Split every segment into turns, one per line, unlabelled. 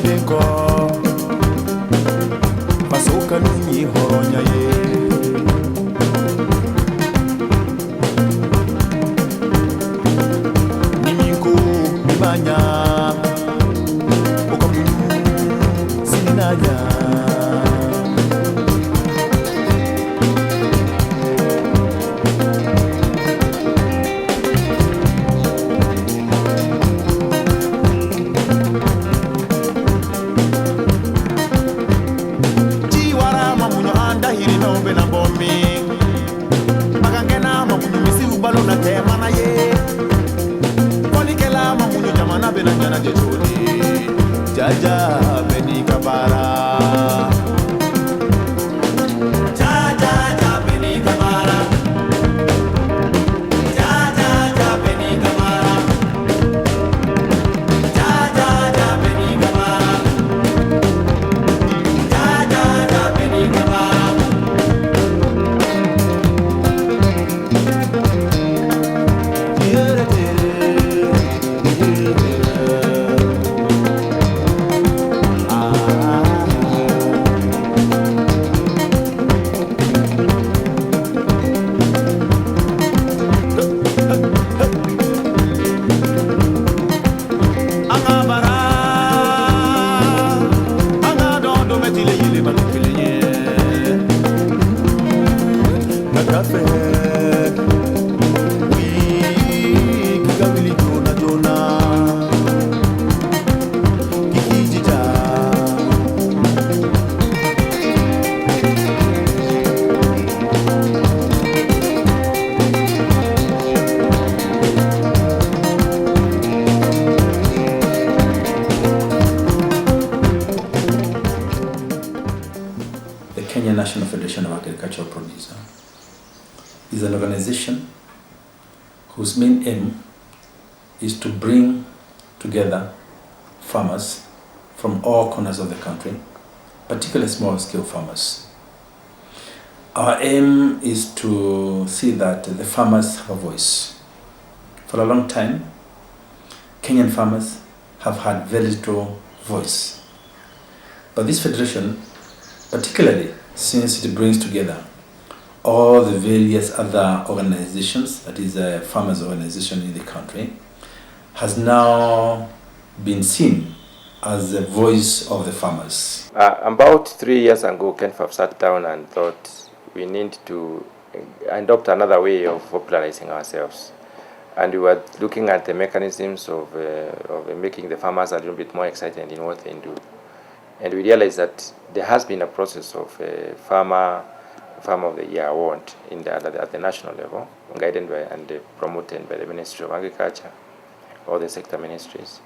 Denko Pasoka nunyi horonya ye Niminku nibanya Okamu sininanya Jaja beni kabara Jaja beni kabara Jaja beni kabara Jaja beni kabara Jaja beni kabara
Kenya National Federation of Agricultural Producer is an organization whose main aim is to bring together farmers from all corners of the country, particularly small-scale farmers. Our aim is to see that the farmers have a voice. For a long time, Kenyan farmers have had very little voice. But this federation, particularly since it brings together all the various other organizations, that is a farmers organization in the country, has now been seen as the voice of the farmers.
About 3 years ago, KENFAP sat down and thought we need to adopt another way of popularizing ourselves. And we were looking at the mechanisms of making the farmers a little bit more excited in what they do. And we realized that there has been a process of Farmer of the Year award at the national level, guided by and promoted by the Ministry of Agriculture or the sector ministries.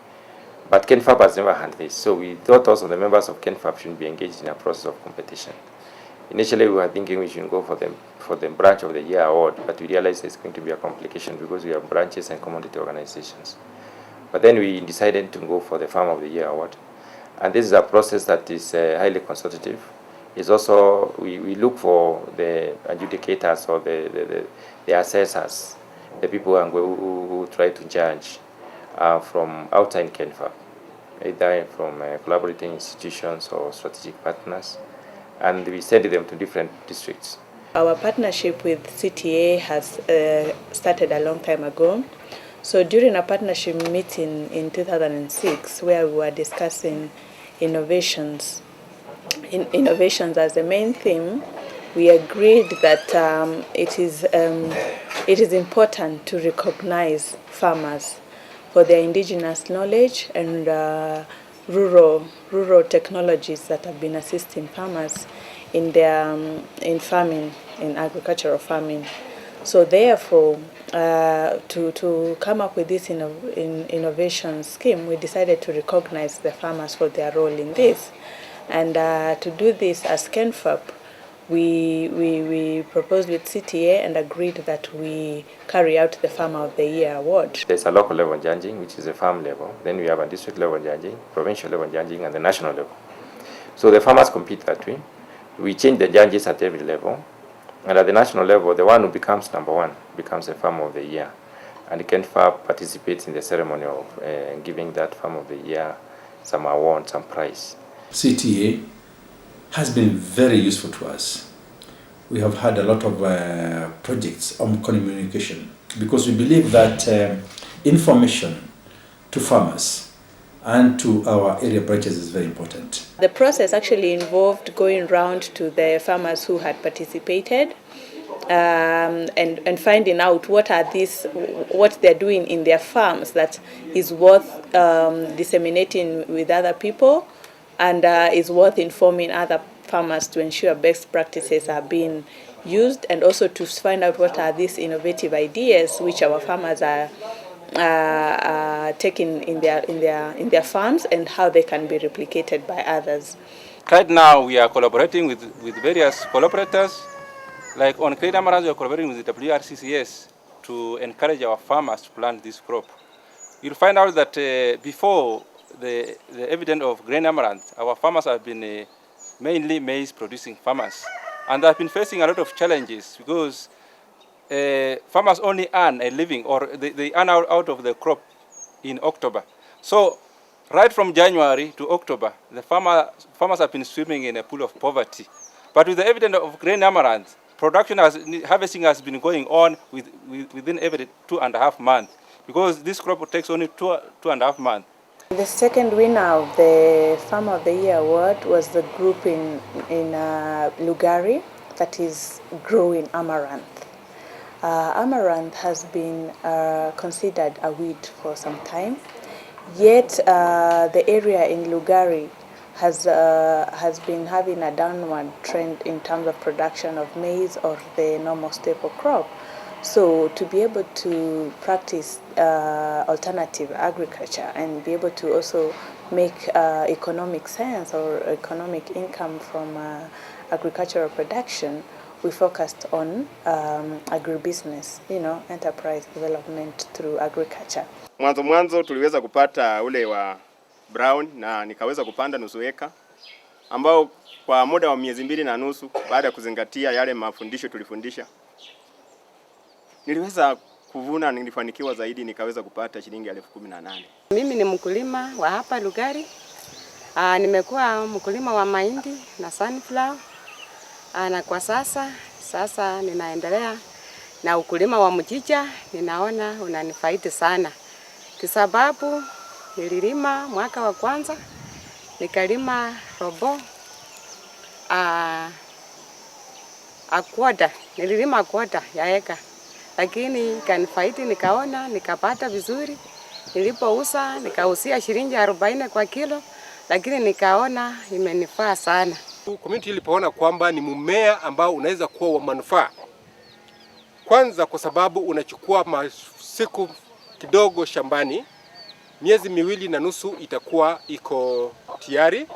But KENFAP has never had this, so we thought also the members of KENFAP should be engaged in a process of competition. Initially, we were thinking we should go for the branch of the year award, but we realized it's going to be a complication because we have branches and commodity organizations. But then we decided to go for the Farm of the Year award. And this is a process that is highly consultative. It's also, we look for the adjudicators or the assessors, the people who try to judge from outside KENFAP, either from collaborating institutions or strategic partners, and we send them to different districts.
Our partnership with CTA has started a long time ago. So during a partnership meeting in 2006, where we were discussing innovations as the main theme, we agreed that it is important to recognize farmers for their indigenous knowledge and rural technologies that have been assisting farmers in their in agricultural farming. So therefore, to come up with this innovation scheme, we decided to recognize the farmers for their role in this. And to do this as KENFAP, we proposed with CTA and agreed that we carry out the Farmer of the Year award.
There's a local level judging, which is a farm level. Then we have a district level judging, provincial level judging, and the national level. So the farmers compete that way. We change the judges at every level. And at the national level, the one who becomes number one becomes the Farmer of the Year. And the KENFAP participates in the ceremony of giving that Farmer of the Year some award, some prize.
CTA has been very useful to us. We have had a lot of projects on communication because we believe that information to farmers and to our area branches is very important.
The process actually involved going round to the farmers who had participated and finding out what they're doing in their farms that is worth disseminating with other people and is worth informing other farmers to ensure best practices are being used, and also to find out what are these innovative ideas which our farmers are taking in their farms and how they can be replicated by others.
Right now we are collaborating with various collaborators. Like on Clean Amaranth, we are collaborating with the WRCCS to encourage our farmers to plant this crop. You'll find out that before the evidence of grain amaranth, our farmers have been mainly maize producing farmers, and they have been facing a lot of challenges because farmers only earn a living, or they earn out of the crop in October. So right from January to October, the farmers have been swimming in a pool of poverty. But with the evidence of grain amaranth, harvesting has been going on within every 2.5 months, because this crop takes only 2.5 months.
The second winner of the Farmer of the Year award was the group in Lugari that is growing amaranth. Amaranth has been considered a wheat for some time, yet the area in Lugari has been having a downward trend in terms of production of maize or the normal staple crop. So to be able to practice alternative agriculture and be able to also make economic sense or economic income from agricultural production, we focused on agribusiness, enterprise development through agriculture.
Mwanzo tuliweza kupata ule wa brown na nikaweza kupanda nusu eka, ambao kwa muda wa miezi 2.5 baada ya kuzingatia yale mafundisho tulifundisha, niliweza kuvuna, nilifanikiwa zaidi, nikaweza kupata shilingi 18,000.
Mimi ni mkulima wa hapa Lugari. Nimekuwa mkulima wa mahindi na sunflower. Na kwa sasa ninaendelea na ukulima wa mchicha. Ninaona unanifaidi sana, kwa sababu nililima mwaka wa kwanza, nikalima robo nililima kwota ya eka, lakini kanifaidi, nikaona nikapata vizuri. Nilipouza nikausia shilingi 40 kwa kilo, lakini nikaona imenifaa sana.
Community ilipoona kwamba ni mmea ambao unaweza kuwa wa manufaa, kwanza kwa sababu unachukua siku kidogo shambani, miezi 2.5 itakuwa iko tayari,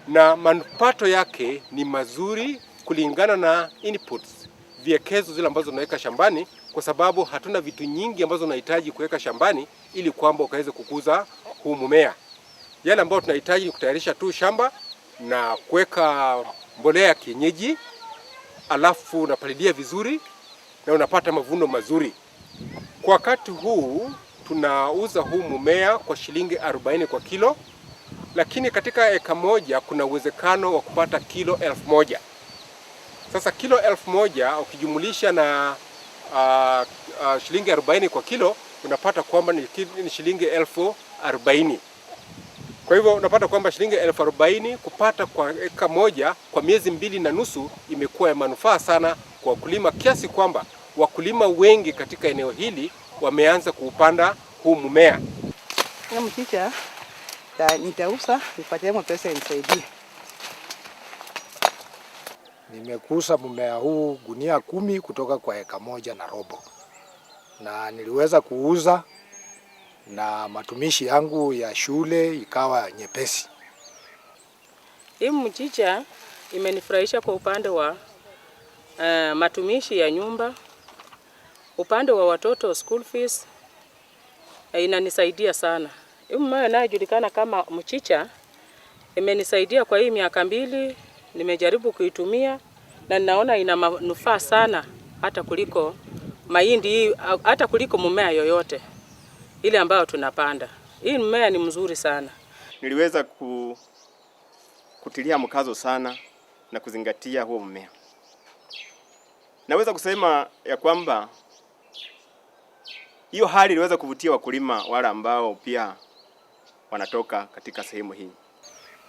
na manupato yake ni mazuri kulingana na inputs, viekezo zile ambazo unaweka shambani, kwa sababu hatuna vitu nyingi ambazo unahitaji kuweka shambani ili kwamba ukaweze kukuza huu mmea. Yale ambayo tunahitaji ni kutayarisha tu shamba na kuweka mbolea ya kienyeji, alafu unapalilia vizuri na unapata mavuno mazuri. Kwa wakati huu tunauza huu mmea kwa shilingi 40 kwa kilo, lakini katika eka moja kuna uwezekano wa kupata kilo 1,000. Sasa kilo 1,000 ukijumulisha na shilingi 40 kwa kilo, unapata kwamba ni shilingi 40,000. Kwa hivyo unapata kwamba shilingi 40,000 kupata kwa eka moja kwa miezi 2.5 imekuwa ya manufaa sana kwa wakulima, kiasi kwamba wakulima wengi katika eneo hili wameanza kuupanda huu mmea.
Kama mchicha nitauza nipate pesa nisaidie.
Nimekusa mmea huu gunia 10 kutoka kwa eka 1.5, na niliweza kuuza na matumishi yangu ya shule ikawa nyepesi.
Hii mchicha imenifurahisha kwa upande wa matumishi ya nyumba, upande wa watoto school fees, inanisaidia sana. Hii mmea inayojulikana kama mchicha imenisaidia kwa hii miaka 2, nimejaribu kuitumia na ninaona ina manufaa sana hata kuliko mahindi, hata kuliko mmea yoyote ile ambayo tunapanda. Hii mmea ni mzuri sana.
Niliweza kutilia mkazo sana na kuzingatia huo mmea. Naweza kusema ya kwamba hiyo hali iliweza kuvutia wakulima wale ambao pia wanatoka katika sehemu hii.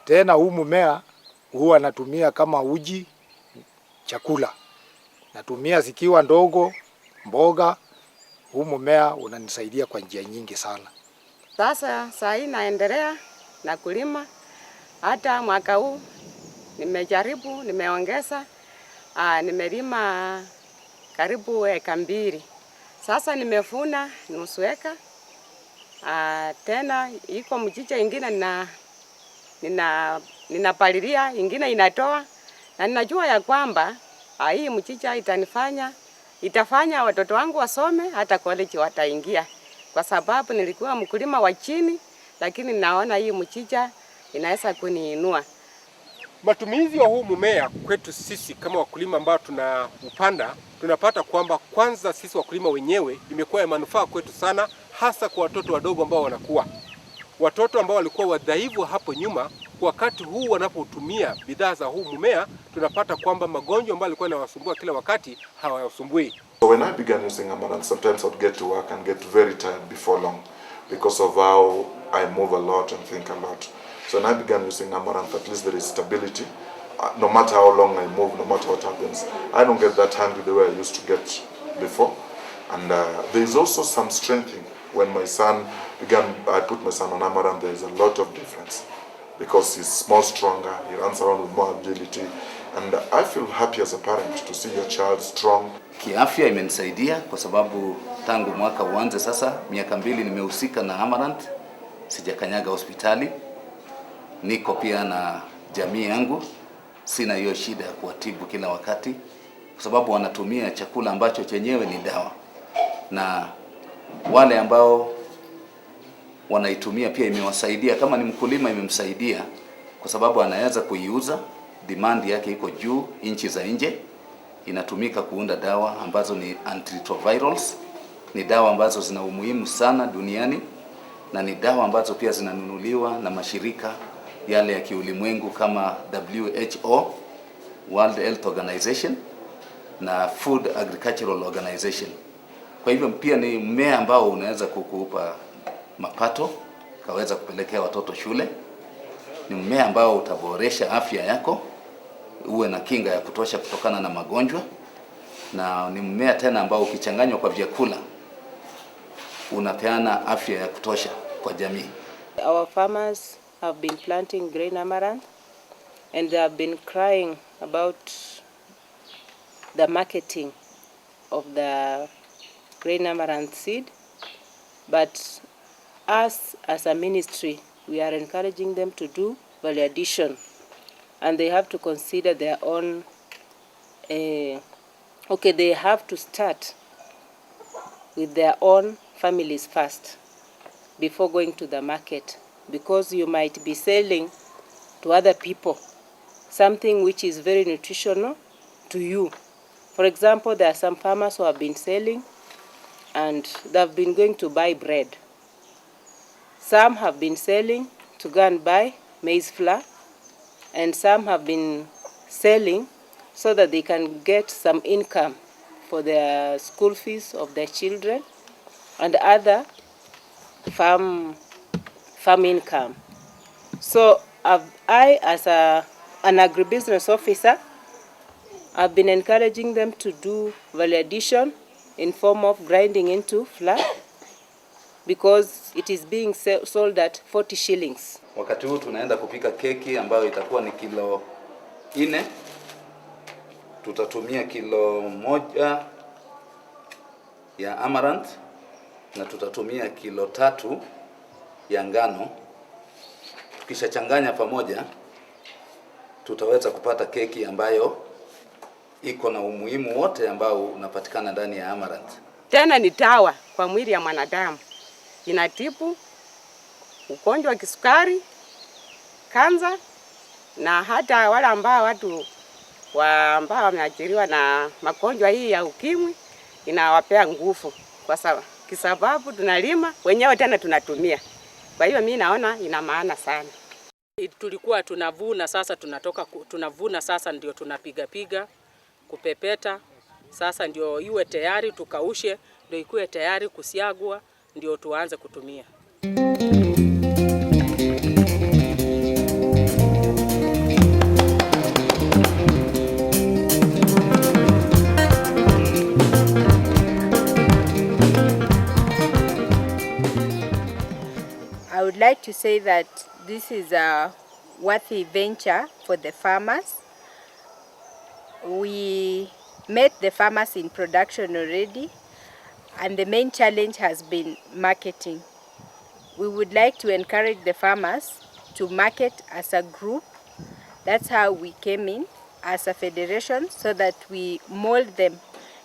Tena huu mmea huwa natumia kama uji chakula. Natumia zikiwa ndogo, mboga. Huu mmea unanisaidia kwa njia nyingi sana.
Sasa saa hii naendelea na kulima. Hata mwaka huu nimejaribu, nimeongeza, nimelima karibu eka 2. Sasa nimevuna nusu eka. Tena iko mchicha ingine ninapalilia, ingine inatoa, na ninajua ya kwamba hii mchicha itafanya watoto wangu wasome, hata college wataingia, kwa sababu nilikuwa mkulima wa chini, lakini naona hii mchicha inaweza kuniinua.
Matumizi ya huu mmea kwetu sisi kama wakulima ambao tunaupanda, tunapata kwamba kwanza sisi wakulima wenyewe imekuwa ya manufaa kwetu sana, hasa kwa watoto wadogo ambao wanakuwa. Watoto ambao walikuwa wadhaifu hapo nyuma, wakati huu wanapotumia bidhaa za huu mmea, tunapata kwamba magonjwa ambayo yalikuwa yanawasumbua kila wakati hawasumbui.
So when I began using Amaranth, sometimes I'd get to work and get very tired before long because of how I move a lot and think a lot. So when I began using Amaranth, at least there is stability. No matter how long I move, no matter what happens, I don't get that hungry the way I used to get before. And there is also some strengthening. When my son I put my son on Amaranth, there is a lot of difference because he's more stronger, he runs around with more agility, and I feel happy as a parent to see your child strong.
Kiafya imenisaidia kwa sababu tangu mwaka uanze sasa, miaka 2 nimehusika na Amaranth, sijakanyaga hospitali, niko pia na jamii yangu, sina hiyo shida ya kuwatibu kila wakati, kwa sababu wanatumia chakula ambacho chenyewe ni dawa, na wale ambao wanaitumia pia imewasaidia. Kama ni mkulima imemsaidia kwa sababu anaweza kuiuza, demand yake iko juu nchi za nje. Inatumika kuunda dawa ambazo ni antiretrovirals, ni dawa ambazo zina umuhimu sana duniani, na ni dawa ambazo pia zinanunuliwa na mashirika yale ya kiulimwengu kama WHO, World Health Organization na Food Agricultural Organization. Kwa hivyo pia ni mmea ambao unaweza kukupa mapato, kaweza kupelekea watoto shule. Ni mmea ambao utaboresha afya yako, uwe na kinga ya kutosha kutokana na magonjwa, na ni mmea tena ambao ukichanganywa kwa vyakula unapeana afya ya kutosha kwa jamii.
Our farmers have been planting grain amaranth and they have been crying about the marketing of the grain amaranth seed, but us as a ministry, we are encouraging them to do value addition, and they have to consider their own they have to start with their own families first before going to the market, because you might be selling to other people something which is very nutritional to you. For example, there are some farmers who have been selling and they've been going to buy bread. Some have been selling to go and buy maize flour, and some have been selling so that they can get some income for their school fees of their children and other farm income. So I, as an agribusiness officer, I've been encouraging them to do value addition in form of grinding into flour, because it is being sold at 40 shillings.
Wakati huu tunaenda kupika keki ambayo itakuwa ni kilo 4. tutatumia kilo 1 ya Amaranth na tutatumia kilo 3 ya ngano. Tukishachanganya pamoja tutaweza kupata keki ambayo iko na umuhimu wote ambao unapatikana ndani ya Amaranth.
Tena ni dawa kwa mwili ya mwanadamu. Inatibu ugonjwa wa kisukari, kansa, na hata wale ambao ambao wameathiriwa na magonjwa hii ya ukimwi, inawapea nguvu kwa sababu tunalima wenyewe tena tunatumia. Kwa hiyo mimi naona ina maana sana.
Tulikuwa tunavuna, sasa tunavuna, sasa ndio tunapiga kupepeta. Sasa ndio iwe tayari tukaushe, ndio ikuwe tayari kusiagwa, ndio tuanze kutumia.
I would like to say that this is a worthy venture for the farmers. We met the farmers in production already, and the main challenge has been marketing. We would like to encourage the farmers to market as a group. That's how we came in as a federation, so that we mold them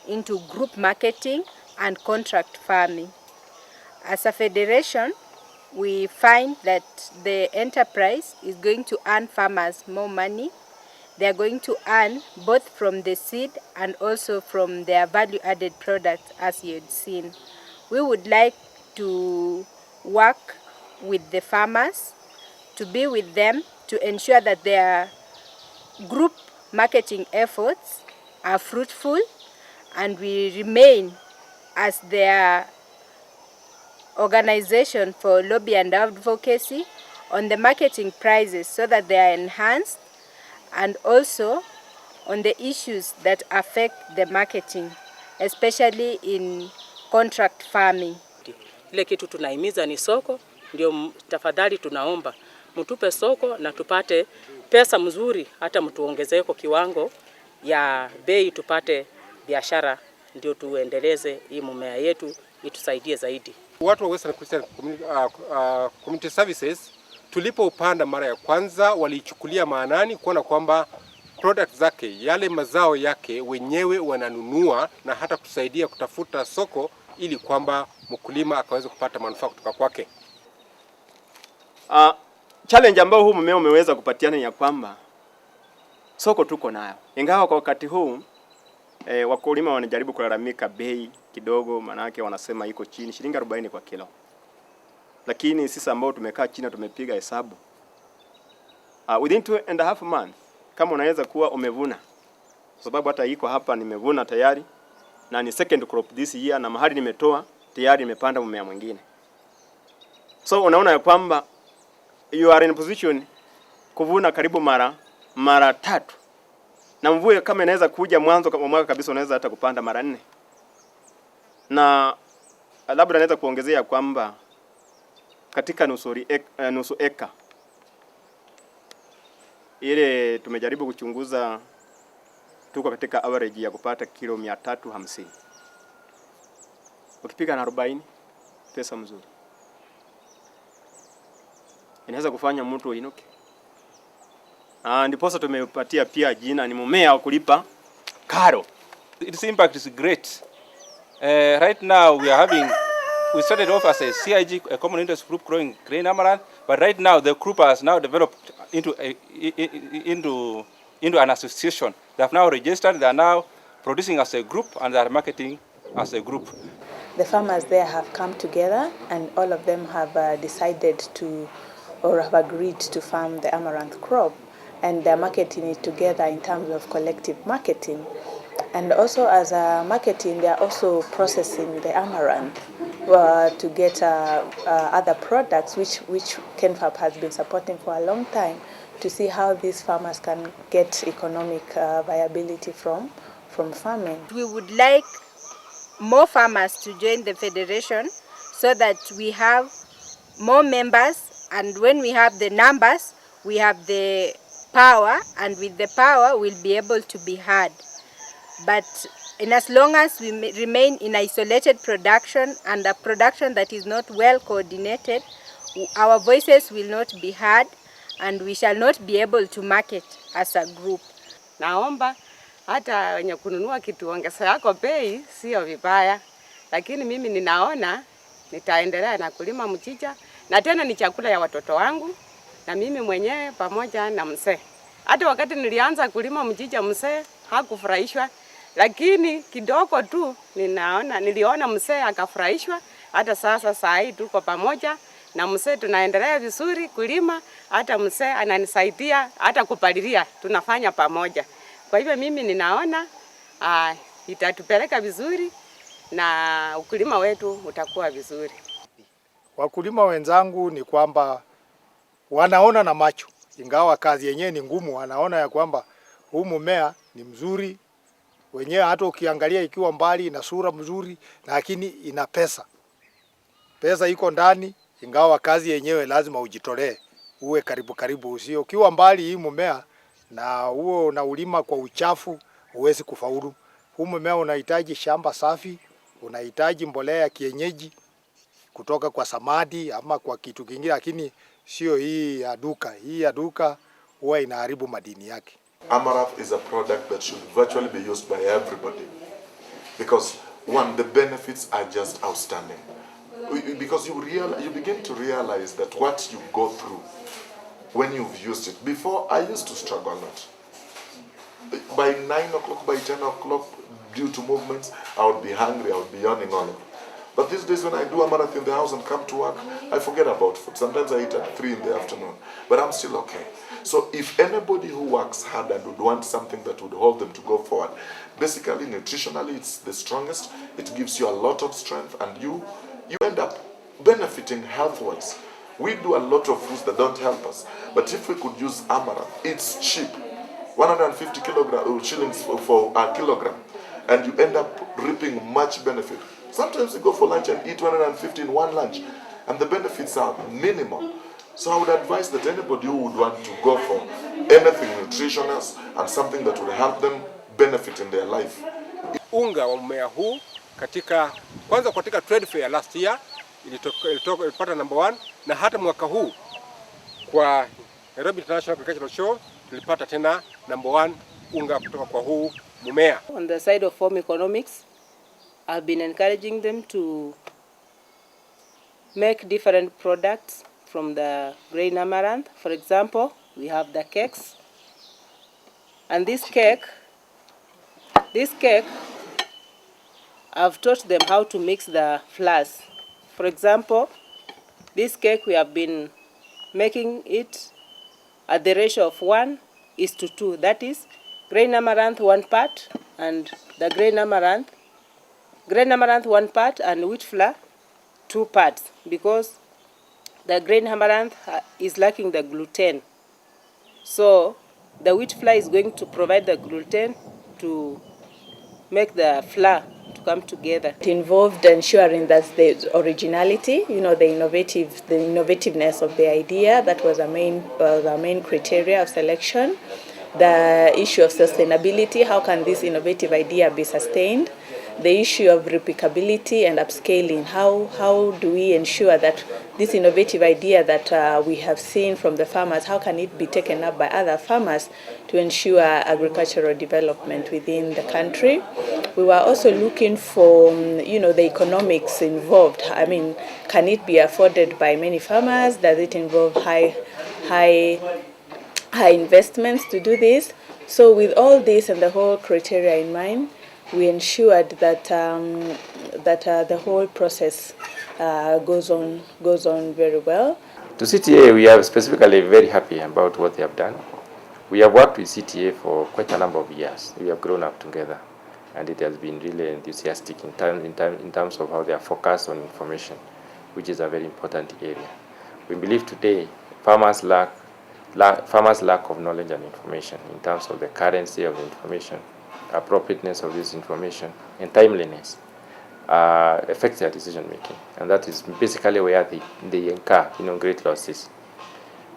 into group marketing and contract farming. As a federation, we find that the enterprise is going to earn farmers more money. They are going to earn both from the seed and also from their value-added products, as you had seen. We would like to work with the farmers, to be with them, to ensure that their group marketing efforts are fruitful, and we remain as their organization for lobby and advocacy on the marketing prices, so that they are enhanced, and also on the issues that affect the marketing, especially in contract farming.
Ile kitu tunahimiza ni soko, ndio tafadhali tunaomba mtupe soko na tupate pesa mzuri, hata mtuongezee kwa kiwango ya bei, tupate biashara, ndio tuendeleze hii mmea yetu itusaidie zaidi.
Watu wa Western Christian Community Services tulipoupanda mara ya kwanza walichukulia maanani kuona kwamba product zake, yale mazao yake wenyewe wananunua, na hata kusaidia kutafuta soko ili kwamba mkulima akaweza kupata manufaa kutoka kwake.
Challenge ambayo huu mmea umeweza kupatiana ni ya kwamba soko tuko nayo. Ingawa kwa wakati huu wakulima wanajaribu kulalamika bei kidogo, manake wanasema iko chini shilingi 40 kwa kilo. Lakini sisi ambao tumekaa chini tumepiga hesabu, within 2.5 months kama unaweza kuwa umevuna, kwa sababu hata iko hapa nimevuna tayari na ni second crop this year, na mahali nimetoa tayari nimepanda mmea mwingine. So unaona ya kwamba you are in position kuvuna karibu mara 3, na mvua kama inaweza kuja mwanzo kama mwaka kabisa, unaweza hata kupanda mara 4. Na labda naweza kuongezea kwamba katika nusu eka ile tumejaribu kuchunguza, tuko katika average ya kupata kilo 350. Ukipiga na 40, pesa mzuri inaweza kufanya mtu inuke. Ndipo sasa tumepatia pia jina ni mmea wa kulipa karo.
Its impact is great. Right now we started off as a CIG, a common interest group growing grain amaranth, but right now the group has now developed into an association. They have now registered, they are now producing as a group, and they are marketing as a group.
The farmers there have come together, and all of them have decided to, or have agreed to farm the amaranth crop, and they're marketing it together in terms of collective marketing. And also as a marketing, they are also processing the amaranth to get other products, which KenFab has been supporting for a long time, to see how these farmers can get economic viability from farming.
We would like more farmers to join the federation, so that we have more members, and when we have the numbers, we have the power, and with the power we'll be able to be heard. But in as long as we remain in isolated production and a production that is not well coordinated, our voices will not be heard and we shall not be able to market as a group.
Naomba hata wenye kununua kitu ongeza yako bei sio vibaya, lakini mimi ninaona nitaendelea na kulima mchicha, na tena ni chakula ya watoto wangu na mimi mwenyewe pamoja na mzee. Hata wakati nilianza kulima mchicha mzee hakufurahishwa, lakini kidogo tu niliona mzee akafurahishwa. Hata sasa saa hii tuko pamoja na mzee tunaendelea vizuri kulima, hata mzee ananisaidia hata kupalilia, tunafanya pamoja. Kwa hivyo mimi ninaona itatupeleka vizuri na ukulima wetu utakuwa vizuri.
Wakulima wenzangu ni kwamba wanaona na macho, ingawa kazi yenyewe ni ngumu, wanaona ya kwamba huu mmea ni mzuri. Wenyewe hata ukiangalia ikiwa mbali ina sura mzuri, lakini ina pesa. Pesa iko ndani, ingawa kazi yenyewe lazima ujitolee. Uwe karibu usio. Ukiwa mbali hii mmea na huo unaulima kwa uchafu, huwezi kufaulu. Huu mmea unahitaji shamba safi, unahitaji mbolea ya kienyeji kutoka kwa samadi ama kwa kitu kingine, lakini sio hii ya duka. Hii ya duka huwa inaharibu madini yake.
Amaranth is a product that should virtually be used by everybody because one, the benefits are just outstanding. Because you begin to realize that what you go through when you've used it. Before, I used to struggle a lot. By 9 o'clock, by 10 o'clock, due to movements, I would be hungry, I would be yawning all over. But these days when I do Amaranth in the house and come to work, I forget about food. Sometimes I eat at 3 in the afternoon, but I'm still okay. So if anybody who works hard and would want something that would hold them to go forward, basically nutritionally it's the strongest, it gives you a lot of strength and you end up benefiting health-wise. We do a lot of foods that don't help us, but if we could use Amaranth, it's cheap, 150 shillings for a kilogram, and you end up reaping much benefit. Sometimes you go for lunch and eat 150 in one lunch, and the benefits are minimal. So I would advise that anybody who would want to go for anything nutritious and something that would help them benefit in their life.
Unga wa mmea huu kwanza katika trade fair last year ilipata number 1, na hata mwaka huu kwa Nairobi International Agricultural Show tulipata tena number 1 unga kutoka kwa huu mmea.
On the side of farm economics, I've been encouraging them to make different products from the grain amaranth. For example, we have the cakes, and this cake, I've taught them how to mix the flours. For example, this cake we have been making it at the ratio of 1:2. That is, grain amaranth 1 part and the grain amaranth 1 part and wheat flour 2 parts, because the grain amaranth is lacking the gluten. So the wheat flour is going to provide the gluten to make the flour to come together.
It involved ensuring that the originality, the innovativeness of the idea. That was our main criteria of selection. The issue of sustainability, how can this innovative idea be sustained? The issue of replicability and upscaling, how do we ensure that this innovative idea that we have seen from the farmers, how can it be taken up by other farmers to ensure agricultural development within the country? We were also looking for, the economics involved. I mean, can it be afforded by many farmers? Does it involve high investments to do this? So with all this and the whole criteria in mind, we ensured that the whole process goes on very well.
To CTA, we are specifically very happy about what they have done. We have worked with CTA for quite a number of years. We have grown up together, and it has been really enthusiastic in terms of how they are focused on information, which is a very important area. We believe today farmers lack of knowledge and information in terms of the currency of the information, appropriateness of this information, and timeliness affects their decision making, and that is basically where they incur great losses.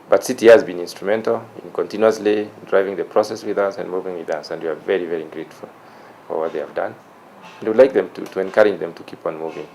But CTA has been instrumental in continuously driving the process with us and moving with us, and we are very, very grateful. for what they have done. And we'd like them to encourage them to keep on moving.